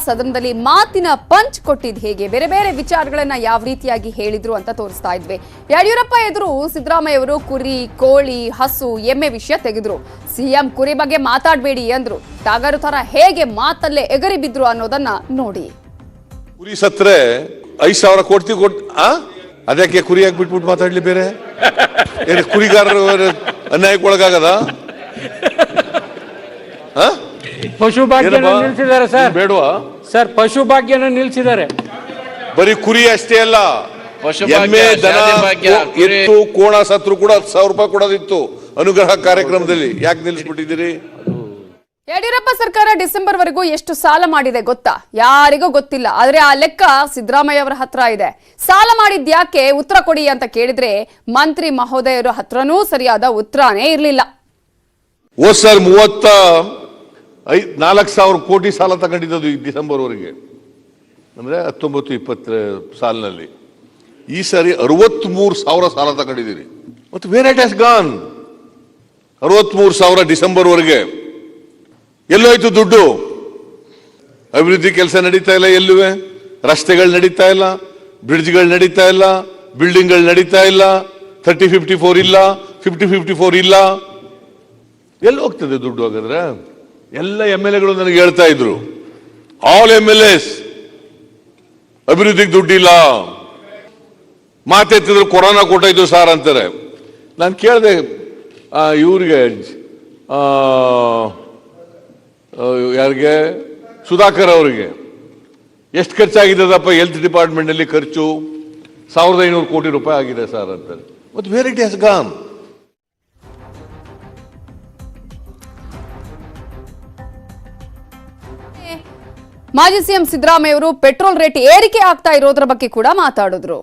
ಸದನದಲ್ಲಿ ಮಾತಿನ ಪಂಚ್ ಕೊಟ್ಟಿದ್ ಹೇಗೆ, ಬೇರೆ ಬೇರೆ ವಿಚಾರಗಳನ್ನ ಯಾವ ರೀತಿಯಾಗಿ ಹೇಳಿದ್ರು ಅಂತ ತೋರಿಸ್ತಾ ಇದ್ವಿ. ಯಡಿಯೂರಪ್ಪ ಎದುರು ಸಿದ್ದರಾಮಯ್ಯ ಅವರು ಕುರಿ, ಕೋಳಿ, ಹಸು, ಎಮ್ಮೆ ವಿಷಯ ತೆಗೆದ್ರು. ಸಿಎಂ ಕುರಿ ಬಗ್ಗೆ ಮಾತಾಡಬೇಡಿ ಅಂದ್ರು. ಟಾಗರು ತರ ಹೇಗೆ ಮಾತಲ್ಲೇ ಎಗರಿ ಬಿದ್ರು ಅನ್ನೋದನ್ನ ನೋಡಿ. ಕುರಿ ಸತ್ರೆ 5,000 ಕೊಡ್ತೀವಿ ಅದಕ್ಕೆ ಕುರಿಯಾಗಿ ಬಿಟ್ಬಿಟ್ಟು ಮಾತಾಡ್ಲಿ ಬೇರೆ ಕುರಿಗಾರರು ಅನ್ಯಾಯಕ್ಕೊಳಗಾಗದ ಪಶು ಭಾಗ್ಯ ನಿಲ್ಸಿದ್ದಾರೆ ಸರ್. ಬೇಡವಾ ಸರ್? ಪಶು ಭಾಗ್ಯನ ನಿಲ್ಸಿದ್ದಾರೆ. ಬರೀ ಕುರಿ ಅಷ್ಟೇ ಅಲ್ಲ, ಎಮ್ಮೆ, ದನ ಎತ್ತು, ಕೋಣ ಸತ್ರು ಕೂಡ 10,000 ರೂಪಾಯಿ ಕೊಡೋದಿತ್ತು ಅನುಗ್ರಹ ಕಾರ್ಯಕ್ರಮದಲ್ಲಿ. ಯಾಕೆ ನಿಲ್ಲಿಸ್ಬಿಟ್ಟಿದ್ದೀರಿ? ಯಡಿಯೂರಪ್ಪ ಸರ್ಕಾರ ಡಿಸೆಂಬರ್ ವರೆಗೂ ಎಷ್ಟು ಸಾಲ ಮಾಡಿದೆ ಗೊತ್ತಾ? ಯಾರಿಗೂ ಗೊತ್ತಿಲ್ಲ. ಆದ್ರೆ ಆ ಲೆಕ್ಕ ಸಿದ್ದರಾಮಯ್ಯ ಅವರ ಹತ್ರ ಇದೆ. ಸಾಲ ಮಾಡಿದ್ಯಾಕೆ ಉತ್ತರ ಕೊಡಿ ಅಂತ ಕೇಳಿದ್ರೆ ಮಂತ್ರಿ ಮಹೋದಯರ ಹತ್ರನೂ ಸರಿಯಾದ ಉತ್ತರನೇ ಇರಲಿಲ್ಲ. ಹೋದ್ ಸರ್ 34,000 ಕೋಟಿ ಸಾಲ ತಗೊಂಡಿದ್ದು ಡಿಸೆಂಬರ್ ವರೆಗೆ, ಅಂದ್ರೆ 19-20 ಸಾಲಿನಲ್ಲಿ. ಈ ಸಾರಿ 63,000 ಸಾಲ ತಗೊಂಡಿದ್ದೀರಿ. ಮತ್ತು where it has gone? 63,000 December ವರೆಗೆ ಎಲ್ಲೋಯ್ತು ದುಡ್ಡು? ಅಭಿವೃದ್ಧಿ ಕೆಲಸ ನಡೀತಾ ಇಲ್ಲ, ಎಲ್ಲುವೆ ರಸ್ತೆಗಳು ನಡೀತಾ ಇಲ್ಲ, ಬ್ರಿಡ್ಜ್ಗಳು ನಡೀತಾ ಇಲ್ಲ, ಬಿಲ್ಡಿಂಗ್ಗಳು ನಡೀತಾ ಇಲ್ಲ, 30-54 ಇಲ್ಲ, 50-54 ಇಲ್ಲ. ಎಲ್ಲಿ ಹೋಗ್ತದೆ ದುಡ್ಡು? ಹಾಗಾದ್ರೆ ಎಲ್ಲ MLAಗಳು ನನಗೆ ಹೇಳ್ತಾ ಇದ್ರು, ಆಲ್ MLAs ಅಭಿವೃದ್ಧಿಗೆ ದುಡ್ಡಿಲ್ಲ. ಮಾತೆತ್ತಿದ್ರು ಕೊರೋನಾ ಕೊಟ್ಟಾಯ್ತು ಸಾರ್ ಅಂತಾರೆ. ನಾನು ಕೇಳಿದೆ ಇವ್ರಿಗೆ, ಯಾರಿಗೆ, ಸುಧಾಕರ್ ಅವರಿಗೆ, ಎಷ್ಟು ಖರ್ಚಾಗಿದ್ದದಪ್ಪ ಹೆಲ್ತ್ ಡಿಪಾರ್ಟ್ಮೆಂಟ್ ಅಲ್ಲಿ ಖರ್ಚು? 1,500 ಕೋಟಿ ರೂಪಾಯಿ ಆಗಿದೆ ಸರ್ ಅಂತಾರೆ. ಮತ್ತು ವೇರ್ ಇಟ್ ಹ್ಯಾಸ್ ಗಾನ್? ಮಾಜಿ ಸಿಎಂ ಸಿದ್ದರಾಮಯ್ಯ ಅವರು ಪೆಟ್ರೋಲ್ ರೇಟ್ ಏರಿಕೆ ಆಗ್ತಾ ಇರೋದ್ರ ಬಗ್ಗೆ ಕೂಡ ಮಾತಾಡಿದ್ರು.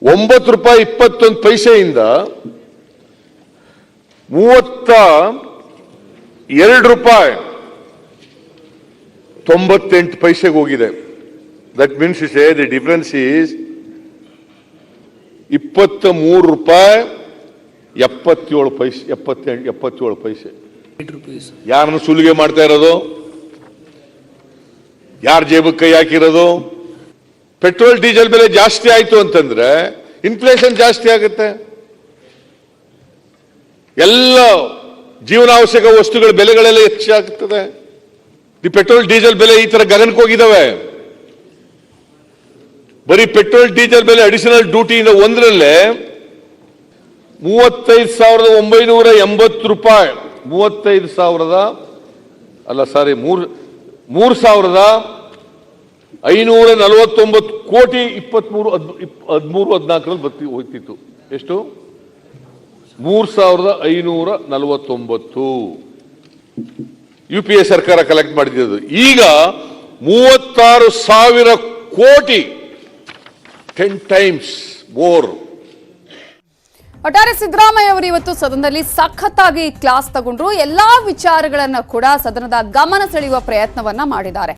9 ರೂಪಾಯಿ 21 ಪೈಸೆಯಿಂದ 32 ರೂಪಾಯಿ 98 ಪೈಸೆಗೆ ಹೋಗಿದೆ. That means the difference is 23 ರೂಪಾಯಿ 77 ಪೈಸೆ, 77 ಪೈಸೆ. ಯಾರನ್ನು ಸುಲಿಗೆ ಮಾಡ್ತಾ ಇರೋದು? ಯಾರ ಜೇಬಕ್ಕೆ ಕೈ ಹಾಕಿರೋದು? ಪೆಟ್ರೋಲ್ ಡೀಸೆಲ್ ಬೆಲೆ ಜಾಸ್ತಿ ಆಯ್ತು ಅಂತಂದ್ರೆ ಇನ್ಫ್ಲೇಷನ್ ಜಾಸ್ತಿ ಆಗುತ್ತೆ. ಎಲ್ಲ ಜೀವನಾವಶ್ಯಕ ವಸ್ತುಗಳ ಬೆಲೆಗಳೆಲ್ಲ ಹೆಚ್ಚಾಗ್ತದೆ. ಈ ಪೆಟ್ರೋಲ್ ಡೀಸೆಲ್ ಬೆಲೆ ಈ ತರ ಗಗನಕ್ಕೆ ಹೋಗಿದಾವೆ. ಬರೀ ಪೆಟ್ರೋಲ್ ಡೀಸೆಲ್ ಬೆಲೆ ಅಡಿಷನಲ್ ಡ್ಯೂಟಿಯಿಂದ ಒಂದರಲ್ಲೇ 35,980 ರೂಪಾಯಿ, 3,549 ಕೋಟಿ 13-14 ಹೋಗ್ತಿತ್ತು. ಎಷ್ಟು? 3,549 UPA ಸರ್ಕಾರ ಕಲೆಕ್ಟ್ ಮಾಡಿದ್ದು. ಈಗ 36,000 ಕೋಟಿ, 10 times more. ಒಟ್ಟಾರೆ ಸಿದ್ದರಾಮಯ್ಯ ಅವರು ಇವತ್ತು ಸದನದಲ್ಲಿ ಸಖತ್ತಾಗಿ ಕ್ಲಾಸ್ ತಗೊಂಡ್ರು. ಎಲ್ಲಾ ವಿಚಾರಗಳನ್ನ ಕೂಡ ಸದನದ ಗಮನ ಸೆಳೆಯುವ ಪ್ರಯತ್ನವನ್ನ ಮಾಡಿದ್ದಾರೆ.